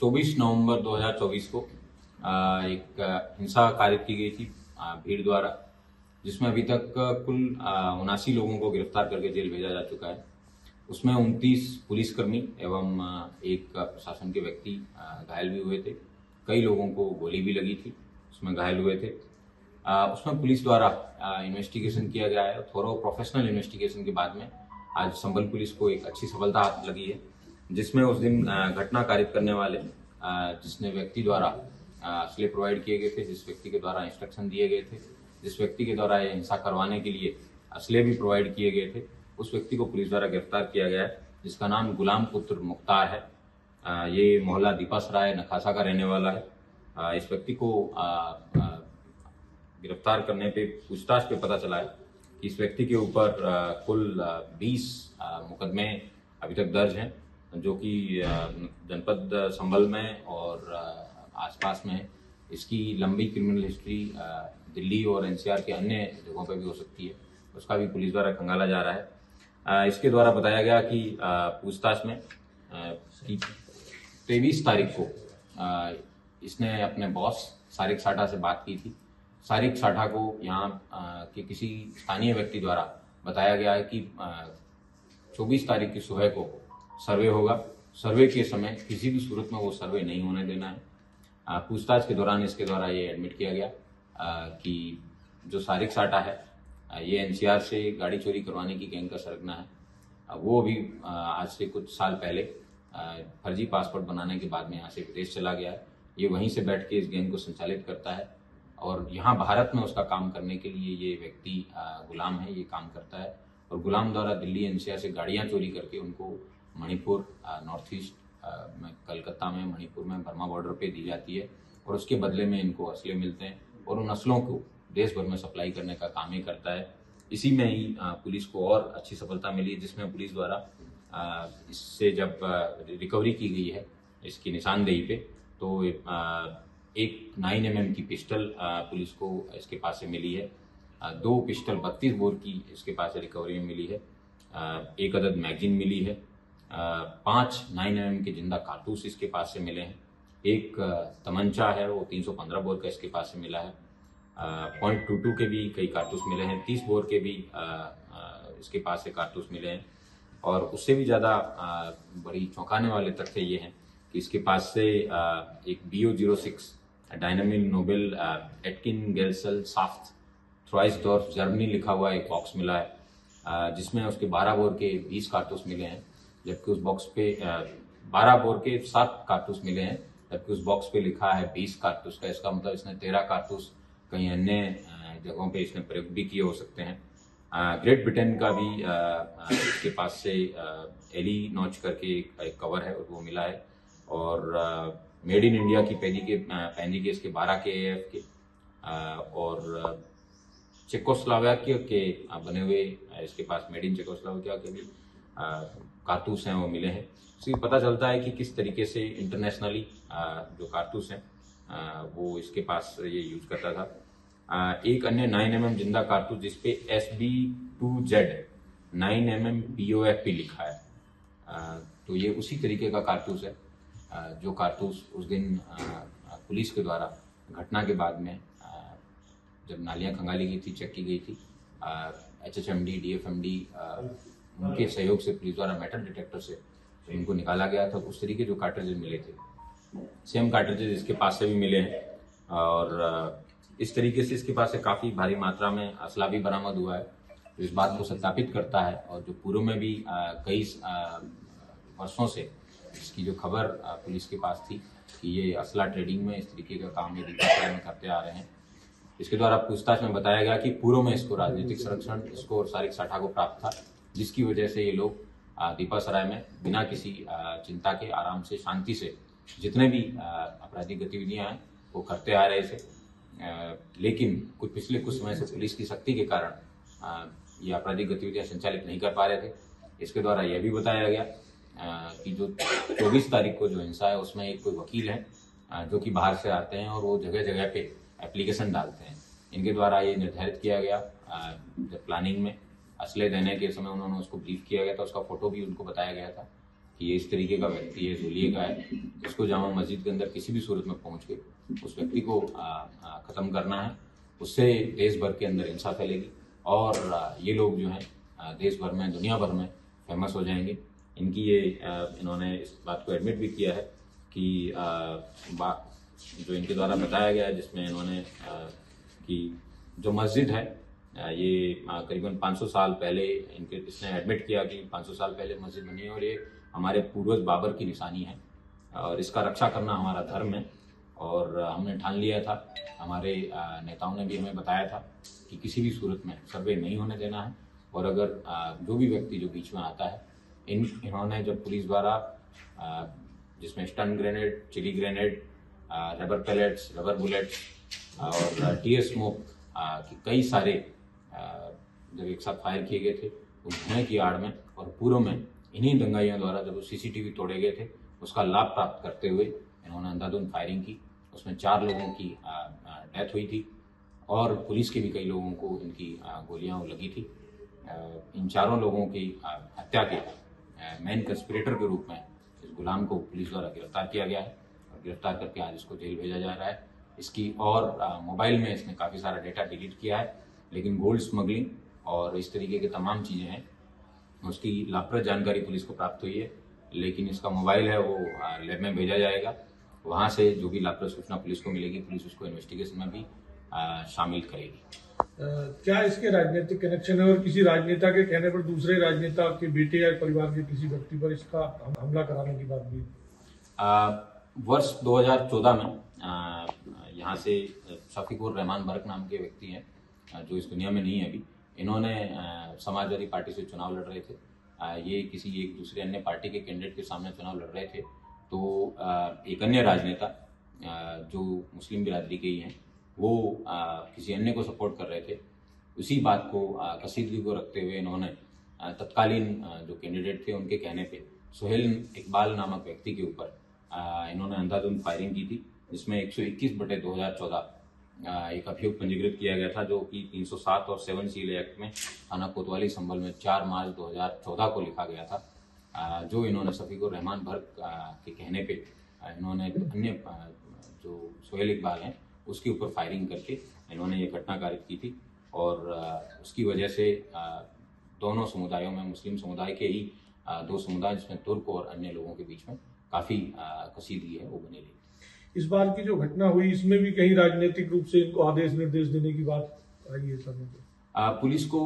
24 नवंबर 2024 को एक हिंसा कारित की गई थी भीड़ द्वारा, जिसमें अभी तक कुल 79 लोगों को गिरफ्तार करके जेल भेजा जा चुका है। उसमें 29 पुलिसकर्मी एवं एक प्रशासन के व्यक्ति घायल भी हुए थे। कई लोगों को गोली भी लगी थी, उसमें घायल हुए थे। उसमें पुलिस द्वारा इन्वेस्टिगेशन किया गया है। थोरो प्रोफेशनल इन्वेस्टिगेशन के बाद में आज संबल पुलिस को एक अच्छी सफलता हाथ लगी है, जिसमें उस दिन घटना कारित करने वाले जिसने व्यक्ति द्वारा असले प्रोवाइड किए गए थे, जिस व्यक्ति के द्वारा इंस्ट्रक्शन दिए गए थे, जिस व्यक्ति के द्वारा ये हिंसा करवाने के लिए असले भी प्रोवाइड किए गए थे, उस व्यक्ति को पुलिस द्वारा गिरफ्तार किया गया है, जिसका नाम गुलाम पुत्र मुख्तार है। ये मोहल्ला दीपासराय नखासा का रहने वाला है। इस व्यक्ति को गिरफ्तार करने पे पूछताछ पे पता चला है कि इस व्यक्ति के ऊपर कुल 20 मुकदमे अभी तक दर्ज हैं, जो कि जनपद संभल में और आसपास में है। इसकी लंबी क्रिमिनल हिस्ट्री दिल्ली और एनसीआर के अन्य जगहों पर भी हो सकती है, उसका भी पुलिस द्वारा खंगाला जा रहा है। इसके द्वारा बताया गया कि पूछताछ में 23 तारीख को इसने अपने बॉस सारिक साठा से बात की थी। सारिक साठा को यहाँ के किसी स्थानीय व्यक्ति द्वारा बताया गया है कि 24 तारीख की सुबह को सर्वे होगा। सर्वे के समय किसी भी सूरत में वो सर्वे नहीं होने देना है। पूछताछ के दौरान इसके द्वारा ये एडमिट किया गया कि जो सारिक साठा है ये एनसीआर से गाड़ी चोरी करवाने की गैंग का सरगना है। वो भी आज से कुछ साल पहले फर्जी पासपोर्ट बनाने के बाद में यहाँ से विदेश चला गया है। ये वहीं से बैठ के इस गैंग को संचालित करता है और यहाँ भारत में उसका काम करने के लिए ये व्यक्ति गुलाम है, ये काम करता है। और गुलाम द्वारा दिल्ली एनसीआर से गाड़ियाँ चोरी करके उनको मणिपुर, नॉर्थ ईस्ट में, कलकत्ता में, मणिपुर में बर्मा बॉर्डर पे दी जाती है और उसके बदले में इनको असले मिलते हैं और उन असलों को देश भर में सप्लाई करने का काम ही करता है। इसी में ही पुलिस को और अच्छी सफलता मिली है, जिसमें पुलिस द्वारा इससे जब रिकवरी की गई है इसकी निशानदेही पे, तो एक 9mm की पिस्टल पुलिस को इसके पास से मिली है। 2 पिस्टल 32 बोर की इसके पास से रिकवरी में मिली है। 1 अदद मैगजीन मिली है। 5 9mm के जिंदा कारतूस इसके पास से मिले हैं। एक तमंचा है, वो 315 बोर का इसके पास से मिला है। .22 के भी कई कारतूस मिले हैं। 30 बोर के भी इसके पास से कारतूस मिले हैं। और उससे भी ज़्यादा बड़ी चौंकाने वाले तथ्य ये हैं कि इसके पास से एक BO-06 Dynamit Nobel Aktiengesellschaft Troisdorf Germany लिखा हुआ एक बॉक्स मिला है, जिसमें उसके 12 बोर के 20 कारतूस मिले हैं, जबकि उस बॉक्स पे 12 बोर के 7 कारतूस मिले हैं, जबकि उस बॉक्स पे लिखा है 20 कारतूस का। इसका मतलब इसने 13 कारतूस कहीं अन्य जगहों पे इसने प्रयोग भी किए हो सकते हैं। ग्रेट ब्रिटेन का भी इसके पास से एली नॉच करके एक कवर है, वो मिला है। और मेड इन इंडिया की पैनी के इसके 12 के AF के और चेकोस्लोवाकिया के बने हुए इसके पास मेड इन चेकोस्लोवाकिया के भी कारतूस हैं, वो मिले हैं। इससे पता चलता है कि किस तरीके से इंटरनेशनली जो कारतूस हैं वो इसके पास ये यूज करता था। एक अन्य 9mm जिंदा कारतूस जिसपे SB2Z 9mm POFP लिखा है, तो ये उसी तरीके का कारतूस है जो कारतूस उस दिन पुलिस के द्वारा घटना के बाद में जब नालियां खंगाली गई थी, चेक की गई थी, HHMD, DFMD उनके सहयोग से पुलिस द्वारा मेटल डिटेक्टर से इनको निकाला गया था। उस तरीके जो कार्ट्रिजेज मिले थे, सेम कार्ट्रिजेज इसके पास से भी मिले हैं। और इस तरीके से इसके पास से काफ़ी भारी मात्रा में असला भी बरामद हुआ है, तो इस बात को सत्यापित करता है। और जो पूर्व में भी कई वर्षों से इसकी जो खबर पुलिस के पास थी कि ये असला ट्रेडिंग में इस तरीके का काम ये दीपासराय में करते आ रहे हैं, इसके द्वारा पूछताछ में बताया गया कि पूर्व में इसको राजनीतिक संरक्षण इसको और सारिक साठा को प्राप्त था, जिसकी वजह से ये लोग दीपासराय में बिना किसी चिंता के आराम से शांति से जितने भी आपराधिक गतिविधियां हैं वो करते आ रहे थे। लेकिन पिछले कुछ समय से पुलिस की सख्ती के कारण ये आपराधिक गतिविधियां संचालित नहीं कर पा रहे थे। इसके द्वारा यह भी बताया गया कि जो 24 तारीख को जो हिंसा है उसमें एक कोई वकील है जो कि बाहर से आते हैं और वो जगह जगह पे एप्लीकेशन डालते हैं। इनके द्वारा ये निर्धारित किया गया, जब प्लानिंग में असले देने के समय उन्होंने उसको ब्रीफ किया गया था, उसका फोटो भी उनको बताया गया था कि ये इस तरीके का व्यक्ति है, जोलिए का है, इसको जामा मस्जिद के अंदर किसी भी सूरत में पहुंच के उस व्यक्ति को ख़त्म करना है। उससे देश भर के अंदर हिंसा फैलेगी और ये लोग जो हैं देश भर में, दुनिया भर में फेमस हो जाएंगे। इनकी ये इन्होंने इस बात को एडमिट भी किया है कि जो इनके द्वारा बताया गया है, जिसमें इन्होंने कि जो मस्जिद है ये करीबन 500 साल पहले इसने एडमिट किया कि 500 साल पहले मस्जिद बनी है और ये हमारे पूर्वज बाबर की निशानी है और इसका रक्षा करना हमारा धर्म है। और हमने ठान लिया था, हमारे नेताओं ने भी हमें बताया था कि किसी भी सूरत में सर्वे नहीं होने देना है। और अगर जो भी व्यक्ति जो बीच में आता है, इन्होंने जब पुलिस द्वारा जिसमें stun grenade, chilli grenade, rubber pellets, rubber bullets और टीयर स्मोक की कई सारे जब एक साथ फायर किए गए थे, उस धुएं की आड़ में और पूर्व में इन्हीं दंगाइयों द्वारा जब CCTV तोड़े गए थे, उसका लाभ प्राप्त करते हुए इन्होंने अंधाधुंध फायरिंग की। उसमें 4 लोगों की डेथ हुई थी और पुलिस के भी कई लोगों को इनकी गोलियां लगी थी। इन 4 लोगों की हत्या के मेन कंस्पिरेटर के रूप में इस गुलाम को पुलिस द्वारा गिरफ्तार किया गया है और गिरफ्तार करके आज इसको जेल भेजा जा रहा है। इसकी और मोबाइल में इसने काफ़ी सारा डेटा डिलीट किया है, लेकिन गोल्ड स्मगलिंग और इस तरीके की तमाम चीज़ें हैं उसकी लाभप्रद जानकारी पुलिस को प्राप्त हुई है। लेकिन इसका मोबाइल है वो लैब में भेजा जाएगा, वहाँ से जो भी लाभप्रद सूचना पुलिस को मिलेगी, पुलिस उसको इन्वेस्टिगेशन में भी शामिल करेगी। क्या इसके राजनीतिक कनेक्शन है और किसी राजनेता के कहने पर दूसरे राजनेता के बेटे या परिवार के किसी व्यक्ति पर इसका हमला कराने की बात भी? वर्ष 2014 में यहाँ से शफीकुर रहमान बरक नाम के व्यक्ति हैं जो इस दुनिया में नहीं है अभी। इन्होंने समाजवादी पार्टी से चुनाव लड़ रहे थे। ये किसी एक दूसरे अन्य पार्टी के कैंडिडेट के सामने चुनाव लड़ रहे थे, तो एक अन्य राजनेता जो मुस्लिम बिरादरी के ही हैं, वो किसी अन्य को सपोर्ट कर रहे थे। उसी बात को कसीदगी को रखते हुए इन्होंने तत्कालीन जो कैंडिडेट थे उनके कहने पे सुहेल इकबाल नामक व्यक्ति के ऊपर इन्होंने अंधाधुंध फायरिंग की थी, जिसमें 121/2014 एक अभियोग पंजीकृत किया गया था, जो कि 307 और 7 सील एक्ट में थाना कोतवाली संभल में 4 मार्च 2014 को लिखा गया था। जो इन्होंने शफीकुर रहमान बरक के कहने पे इन्होंने अन्य जो सुहेल इकबाल हैं उसके ऊपर फायरिंग करके इन्होंने ये घटना कारित की थी और उसकी वजह से दोनों समुदायों में, मुस्लिम समुदाय के ही 2 समुदाय जिसमें तुर्क और अन्य लोगों के बीच में काफ़ी कसीदगी है वो बनी रही। इस बार की जो घटना हुई इसमें भी कहीं राजनीतिक रूप से इनको आदेश निर्देश देने की बात आई है सर? पुलिस को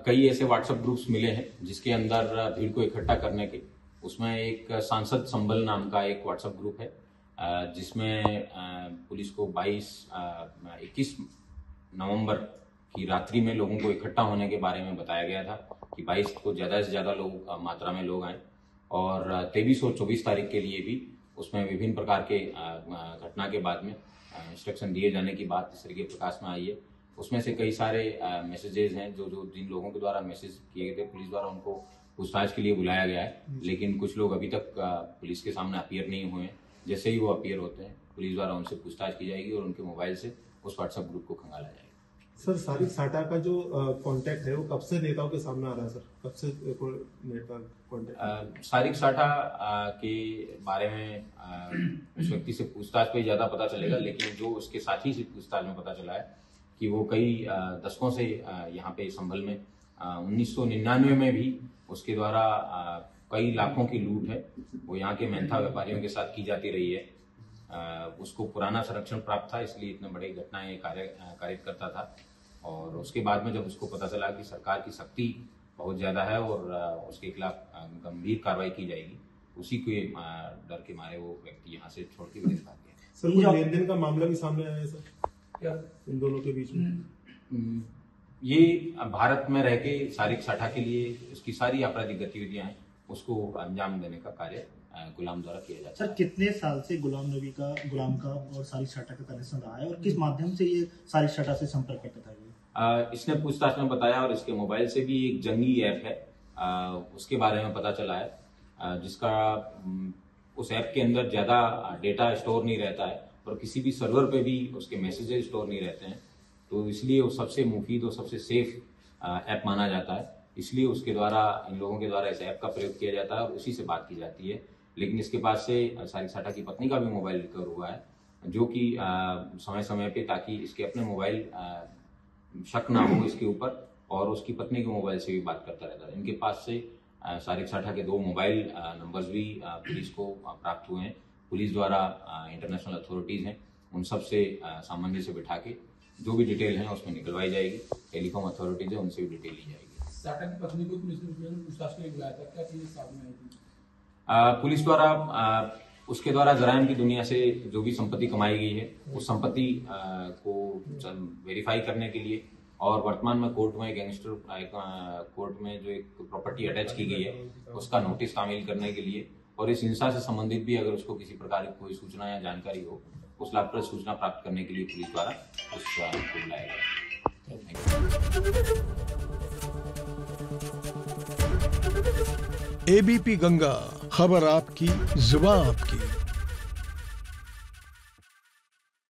कई ऐसे व्हाट्सएप ग्रुप्स मिले हैं जिसके अंदर भीड़ को इकट्ठा करने के, उसमें एक सांसद संबल नाम का एक व्हाट्सएप ग्रुप है जिसमें पुलिस को 21 नवंबर की रात्रि में लोगों को इकट्ठा होने के बारे में बताया गया था कि 22 को ज़्यादा से ज़्यादा लोग मात्रा में लोग आए और 23 और 24 तारीख के लिए भी उसमें विभिन्न प्रकार के घटना के बाद में इंस्ट्रक्शन दिए जाने की बात इस तरीके प्रकाश में आई है। उसमें से कई सारे मैसेजेस हैं जो जिन लोगों के द्वारा मैसेज किए गए थे, पुलिस द्वारा उनको पूछताछ के लिए बुलाया गया है, लेकिन कुछ लोग अभी तक पुलिस के सामने अपीयर नहीं हुए हैं। जैसे ही वो अपीयर होते हैं, पुलिस द्वारा उनसे पूछताछ की जाएगी और उनके मोबाइल से उस व्हाट्सएप ग्रुप को खंगाला जाएगा। सर, सारिक साटा का जो कांटेक्ट है वो कब से नेताओं के सामने आ रहा है सर? कब से नेता कांटेक्ट? सारिक साटा के बारे में उस व्यक्ति से पूछताछ पे ज़्यादा पता चलेगा, लेकिन जो उसके साथी से पूछताछ में पता चला है कि वो कई दशकों से यहाँ पे संभल में 1999 में भी उसके द्वारा कई लाखों की लूट है वो यहाँ के मेहनता व्यापारियों के साथ की जाती रही है। उसको पुराना संरक्षण प्राप्त था, इसलिए इतने बड़े घटनाएं कारित करता था। और उसके बाद में जब उसको पता चला कि सरकार की सख्ती बहुत ज़्यादा है और उसके खिलाफ गंभीर कार्रवाई की जाएगी, उसी के डर के मारे वो व्यक्ति यहाँ से छोड़ के विदेश भाग गया। सर, कोई लेन देन का मामला भी सामने आया है सर क्या इन दोनों के बीच में? ये भारत में रह के सारिक साठा के लिए उसकी सारी आपराधिक गतिविधियां हैं उसको अंजाम देने का कार्य गुलाम द्वारा किया जाता है। सर, कितने साल से गुलाम का और सारिक साठा का कनेक्शन रहा है और किस माध्यम से ये सारिक साठा से संपर्क करता था? इसने पूछताछ में बताया और इसके मोबाइल से भी एक जंगी ऐप है उसके बारे में पता चला है, जिसका उस ऐप के अंदर ज़्यादा डेटा स्टोर नहीं रहता है और किसी भी सर्वर पे भी उसके मैसेजेस स्टोर नहीं रहते हैं, तो इसलिए वो सबसे मुफीद और सबसे सेफ ऐप माना जाता है। इसलिए उसके द्वारा, इन लोगों के द्वारा इस ऐप का प्रयोग किया जाता है और उसी से बात की जाती है। लेकिन इसके पास से सारिक साठा की पत्नी का भी मोबाइल रिकवर हुआ है, जो कि समय समय पे, ताकि इसके अपने मोबाइल शक ना हो इसके ऊपर, और उसकी पत्नी के मोबाइल से भी बात करता रहता है। इनके पास से सारिक साठा के 2 मोबाइल नंबर्स भी पुलिस को प्राप्त हुए हैं। पुलिस द्वारा इंटरनेशनल अथॉरिटीज़ हैं, उन सब से सामान्य से बिठा के जो भी डिटेल है उसमें निकलवाई जाएगी। टेलीकॉम अथॉरिटीज़ है, उनसे भी डिटेल ली जाएगी। साठा की पत्नी को पुलिस ने पूछताछ के लिए बुलाया था, क्या चीजें सामने आई थी? पुलिस द्वारा उसके द्वारा जराइम की दुनिया से जो भी संपत्ति कमाई गई है, उस संपत्ति को वेरीफाई करने के लिए, और वर्तमान में कोर्ट में कोर्ट में जो एक प्रॉपर्टी अटैच की गई है उसका नोटिस तामील करने के लिए, और इस हिंसा से संबंधित भी अगर उसको किसी प्रकार की कोई सूचना या जानकारी हो, उस लाभप्रद सूचना प्राप्त करने के लिए पुलिस द्वारा उसको बुलाया गया। एबीपी गंगा, खबर आपकी, जुबान आपकी।